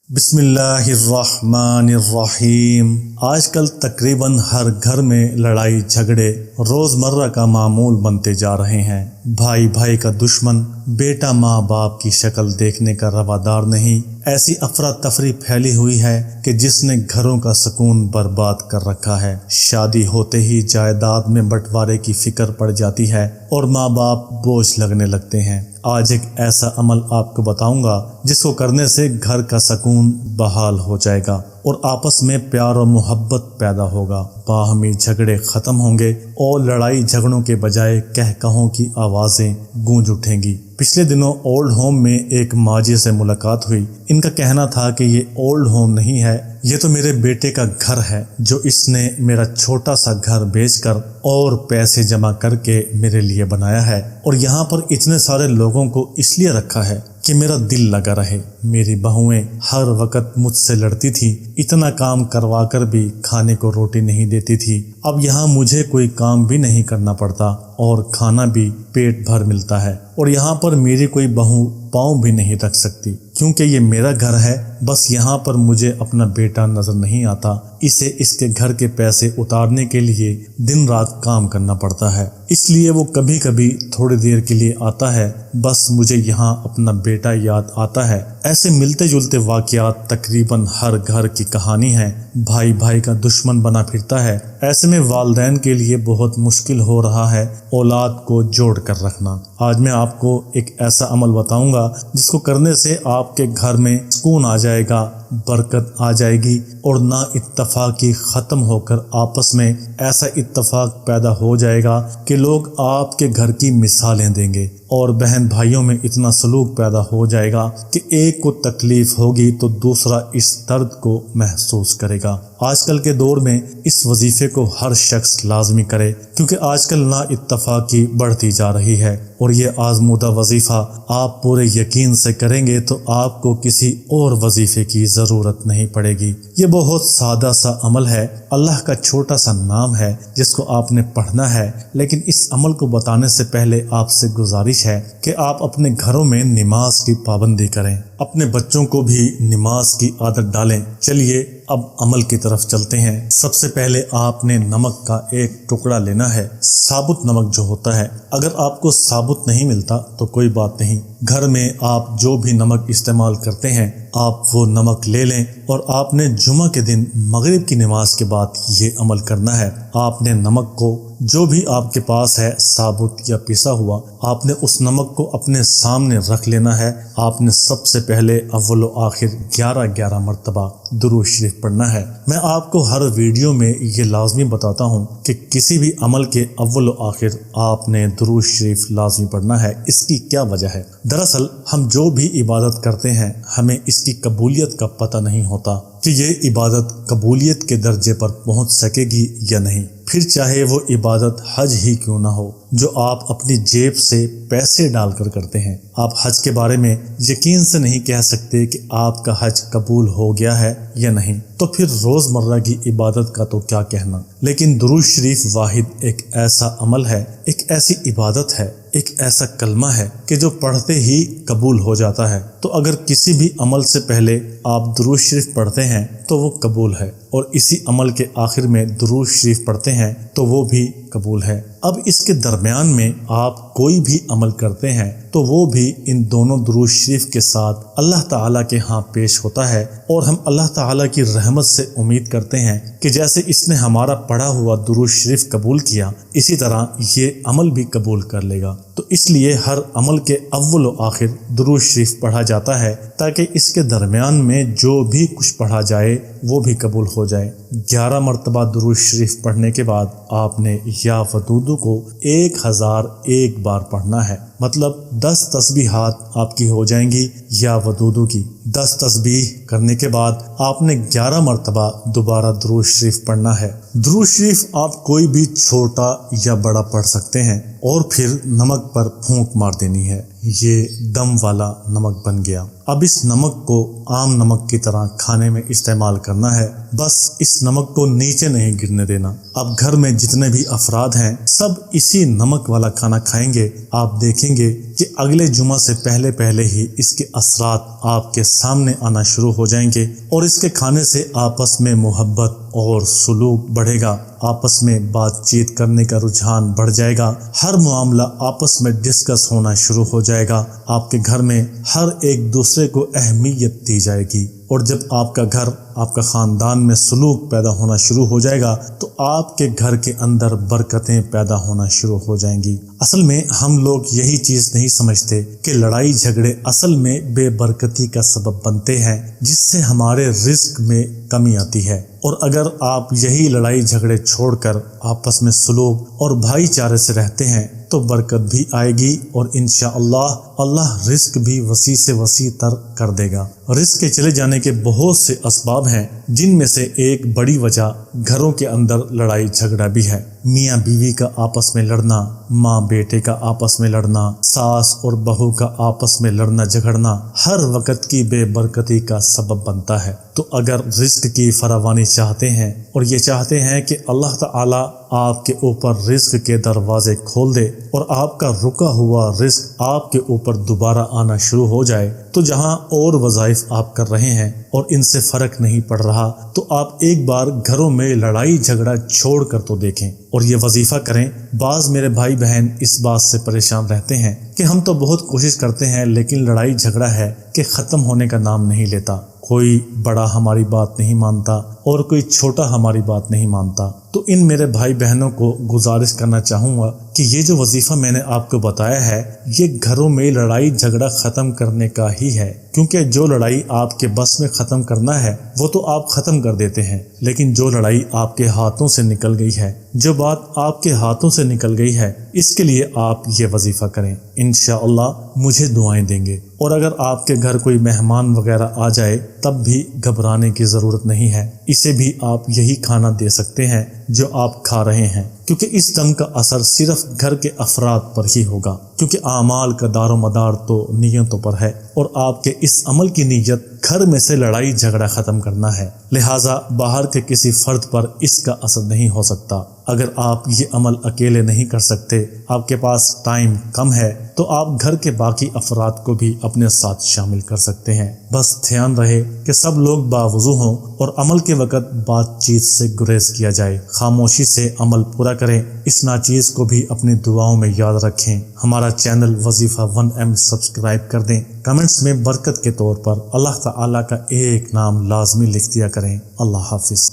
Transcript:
بسم اللہ الرحمن الرحیم۔ آج کل تقریباً ہر گھر میں لڑائی جھگڑے روزمرہ کا معمول بنتے جا رہے ہیں۔ بھائی بھائی کا دشمن، بیٹا ماں باپ کی شکل دیکھنے کا روادار نہیں۔ ایسی افراتفری پھیلی ہوئی ہے کہ جس نے گھروں کا سکون برباد کر رکھا ہے۔ شادی ہوتے ہی جائیداد میں بٹوارے کی فکر پڑ جاتی ہے اور ماں باپ بوجھ لگنے لگتے ہیں۔ آج ایک ایسا عمل آپ کو بتاؤں گا جس کو کرنے سے گھر کا سکون بحال ہو جائے گا اور آپس میں پیار و محبت پیدا ہوگا، باہمی جھگڑے ختم ہوں گے اور لڑائی جھگڑوں کے بجائے کہوں کی آوازیں گونج اٹھیں گی۔ پچھلے دنوں اولڈ ہوم میں ایک ماجی سے ملاقات ہوئی۔ ان کا کہنا تھا کہ یہ اولڈ ہوم نہیں ہے، یہ تو میرے بیٹے کا گھر ہے جو اس نے میرا چھوٹا سا گھر بیچ کر اور پیسے جمع کر کے میرے لیے بنایا ہے، اور یہاں پر اتنے سارے لوگوں کو اس لیے رکھا ہے کہ میرا دل لگا رہے۔ میری بہویں ہر وقت مجھ سے لڑتی تھی، اتنا کام کروا کر بھی کھانے کو روٹی نہیں دیتی تھی۔ اب یہاں مجھے کوئی کام بھی نہیں کرنا پڑتا اور کھانا بھی پیٹ بھر ملتا ہے، اور یہاں پر میری کوئی بہو پاؤں بھی نہیں رکھ سکتی کیونکہ یہ میرا گھر ہے۔ بس یہاں پر مجھے اپنا بیٹا نظر نہیں آتا، اسے اس کے گھر کے پیسے اتارنے کے لیے دن رات کام کرنا پڑتا ہے، اس لیے وہ کبھی کبھی تھوڑی دیر کے لیے آتا ہے۔ بس مجھے یہاں اپنا بیٹا یاد آتا ہے۔ ایسے ملتے جلتے واقعات تقریباً ہر گھر کی کہانی ہے۔ بھائی بھائی کا دشمن بنا پھرتا ہے۔ ایسے میں والدین کے لیے بہت مشکل ہو رہا ہے اولاد کو جوڑ کر رکھنا۔ آج میں آپ کو ایک ایسا عمل بتاؤں گا جس کو کرنے سے آپ کے گھر میں سکون آ جائے گا، برکت آ جائے گی اور نا اتفاقی ختم ہو کر آپس میں ایسا اتفاق پیدا ہو جائے گا کہ لوگ آپ کے گھر کی مثالیں دیں گے، اور بہن بھائیوں میں اتنا سلوک پیدا ہو جائے گا کہ ایک کو تکلیف ہوگی تو دوسرا اس درد کو محسوس کرے گا۔ آج کل کے دور میں اس وظیفے کو ہر شخص لازمی کرے کیونکہ آج کل نا اتفاقی بڑھتی جا رہی ہے، اور یہ آزمودہ وظیفہ آپ پورے یقین سے کریں گے تو آپ کو کسی اور وظیفے کی ضرورت نہیں پڑے گی۔ یہ بہت سادہ سا عمل ہے، اللہ کا چھوٹا سا نام ہے جس کو آپ نے پڑھنا ہے، لیکن اس عمل کو بتانے سے پہلے آپ سے گزارش ہے کہ آپ اپنے گھروں میں نماز کی پابندی کریں، اپنے بچوں کو بھی نماز کی عادت ڈالیں۔ چلیے اب عمل کی طرف چلتے ہیں۔ سب سے پہلے آپ نے نمک کا ایک ٹکڑا لینا ہے، ثابت نمک جو ہوتا ہے۔ اگر آپ کو ثابت نہیں ملتا تو کوئی بات نہیں، گھر میں آپ جو بھی نمک استعمال کرتے ہیں آپ وہ نمک لے لیں، اور آپ نے جمعہ کے دن مغرب کی نماز کے بعد یہ عمل کرنا ہے۔ آپ نے نمک کو جو بھی آپ کے پاس ہے ثابت یا پسا ہوا، آپ نے اس نمک کو اپنے سامنے رکھ لینا ہے۔ آپ نے سب سے پہلے اول و آخر 11 مرتبہ درود شریف پڑھنا ہے۔ میں آپ کو ہر ویڈیو میں یہ لازمی بتاتا ہوں کہ کسی بھی عمل کے اول و آخر آپ نے درود شریف لازمی پڑھنا ہے۔ اس کی کیا وجہ ہے؟ دراصل ہم جو بھی عبادت کرتے ہیں ہمیں اس کی قبولیت کا پتہ نہیں ہوتا کہ یہ عبادت قبولیت کے درجے پر پہنچ سکے گی یا نہیں، پھر چاہے وہ عبادت حج ہی کیوں نہ ہو جو آپ اپنی جیب سے پیسے ڈال کر کرتے ہیں۔ آپ حج کے بارے میں یقین سے نہیں کہہ سکتے کہ آپ کا حج قبول ہو گیا ہے یا نہیں، تو پھر روزمرہ کی عبادت کا تو کیا کہنا۔ لیکن درود شریف واحد ایک ایسا عمل ہے، ایک ایسی عبادت ہے، ایک ایسا کلمہ ہے کہ جو پڑھتے ہی قبول ہو جاتا ہے۔ تو اگر کسی بھی عمل سے پہلے آپ درود شریف پڑھتے ہیں تو وہ قبول ہے، اور اسی عمل کے آخر میں درود شریف پڑھتے ہیں تو وہ بھی قبول ہے۔ اب اس کے درمیان میں آپ کوئی بھی عمل کرتے ہیں تو وہ بھی ان دونوں درود شریف کے ساتھ اللہ تعالیٰ کے ہاں پیش ہوتا ہے، اور ہم اللہ تعالیٰ کی رحمت سے امید کرتے ہیں کہ جیسے اس نے ہمارا پڑھا ہوا درود شریف قبول کیا اسی طرح یہ عمل بھی قبول کر لے گا۔ تو اس لیے ہر عمل کے اول و آخر درود شریف پڑھا جاتا ہے تاکہ اس کے درمیان میں جو بھی کچھ پڑھا جائے وہ بھی قبول ہو جائے۔ 11 مرتبہ درود شریف پڑھنے کے بعد آپ نے یا ودودو کو 1001 بار پڑھنا ہے، مطلب 10 تسبیحات آپ کی ہو جائیں گی یا ودودو کی۔ 10 تسبیح کرنے کے بعد آپ نے 11 مرتبہ دوبارہ درود شریف پڑھنا ہے۔ درود شریف آپ کوئی بھی چھوٹا یا بڑا پڑھ سکتے ہیں، اور پھر نمک پر پھونک مار دینی ہے۔ یہ دم والا نمک بن گیا۔ اب اس نمک کو عام نمک کی طرح کھانے میں استعمال کرنا ہے، بس اس نمک کو نیچے نہیں گرنے دینا۔ اب گھر میں جتنے بھی افراد ہیں سب اسی نمک والا کھانا کھائیں گے، آپ دیکھیں گے کہ اگلے جمعہ سے پہلے ہی اس کے اثرات آپ کے سامنے آنا شروع ہو جائیں گے، اور اس کے کھانے سے آپس میں محبت اور سلوک بڑھے گا، آپس میں بات چیت کرنے کا رجحان بڑھ جائے گا، ہر معاملہ آپس میں ڈسکس ہونا شروع ہو جائے گا، آپ کے گھر میں ہر ایک دوسرے کو اہمیت دی جائے گی، اور جب آپ کا گھر، آپ کا خاندان میں سلوک پیدا ہونا شروع ہو جائے گا تو آپ کے گھر کے اندر برکتیں پیدا ہونا شروع ہو جائیں گی۔ اصل میں ہم لوگ یہی چیز نہیں سمجھتے کہ لڑائی جھگڑے اصل میں بے برکتی کا سبب بنتے ہیں، جس سے ہمارے رزق میں کمی آتی ہے، اور اگر آپ یہی لڑائی جھگڑے چھوڑ کر آپس میں سلوک اور بھائی چارے سے رہتے ہیں تو برکت بھی آئے گی، اور انشاءاللہ اللہ رزق بھی وسیع سے وسیع تر کر دے گا۔ رزق کے چلے جانے کے بہت سے اسباب ہیں، جن میں سے ایک بڑی وجہ گھروں کے اندر لڑائی جھگڑا بھی ہے۔ میاں بیوی کا آپس میں لڑنا، ماں بیٹے کا آپس میں لڑنا، ساس اور بہو کا آپس میں لڑنا جھگڑنا ہر وقت کی بے برکتی کا سبب بنتا ہے۔ تو اگر رزق کی فراوانی چاہتے ہیں اور یہ چاہتے ہیں کہ اللہ تعالی آپ کے اوپر رزق کے دروازے کھول دے اور آپ کا رکا ہوا رزق آپ کے اوپر دوبارہ آنا شروع ہو جائے، تو جہاں اور وظائف آپ کر رہے ہیں اور ان سے فرق نہیں پڑ رہا، تو آپ ایک بار گھروں میں لڑائی جھگڑا چھوڑ کر تو دیکھیں اور یہ وظیفہ کریں۔ بعض میرے بھائی بہن اس بات سے پریشان رہتے ہیں کہ ہم تو بہت کوشش کرتے ہیں لیکن لڑائی جھگڑا ہے کہ ختم ہونے کا نام نہیں لیتا، کوئی بڑا ہماری بات نہیں مانتا اور کوئی چھوٹا ہماری بات نہیں مانتا۔ تو ان میرے بھائی بہنوں کو گزارش کرنا چاہوں گا کہ یہ جو وظیفہ میں نے آپ کو بتایا ہے یہ گھروں میں لڑائی جھگڑا ختم کرنے کا ہی ہے، کیونکہ جو لڑائی آپ کے بس میں ختم کرنا ہے وہ تو آپ ختم کر دیتے ہیں، لیکن جو لڑائی آپ کے ہاتھوں سے نکل گئی ہے، جو بات آپ کے ہاتھوں سے نکل گئی ہے، اس کے لیے آپ یہ وظیفہ کریں، انشاءاللہ مجھے دعائیں دیں گے۔ اور اگر آپ کے گھر کوئی مہمان وغیرہ آ جائے تب بھی گھبرانے کی ضرورت نہیں ہے، اسے بھی آپ یہی کھانا دے سکتے ہیں جو آپ کھا رہے ہیں، کیونکہ اس دم کا اثر صرف گھر کے افراد پر ہی ہوگا، کیونکہ اعمال کا دار و مدار تو نیتوں پر ہے، اور آپ کے اس عمل کی نیت گھر میں سے لڑائی جھگڑا ختم کرنا ہے، لہٰذا باہر کے کسی فرد پر اس کا اثر نہیں ہو سکتا۔ اگر آپ یہ عمل اکیلے نہیں کر سکتے، آپ کے پاس ٹائم کم ہے، تو آپ گھر کے باقی افراد کو بھی اپنے ساتھ شامل کر سکتے ہیں۔ بس دھیان رہے کہ سب لوگ باوضو ہوں اور عمل کے وقت بات چیت سے گریز کیا جائے، خاموشی سے عمل پورا کریں۔ اس ناچیز کو بھی اپنی دعاؤں میں یاد رکھیں۔ ہمارا چینل وظیفہ 1M سبسکرائب کر دیں۔ کمنٹس میں برکت کے طور پر اللہ تعالیٰ کا ایک نام لازمی لکھ دیا کریں۔ اللہ حافظ۔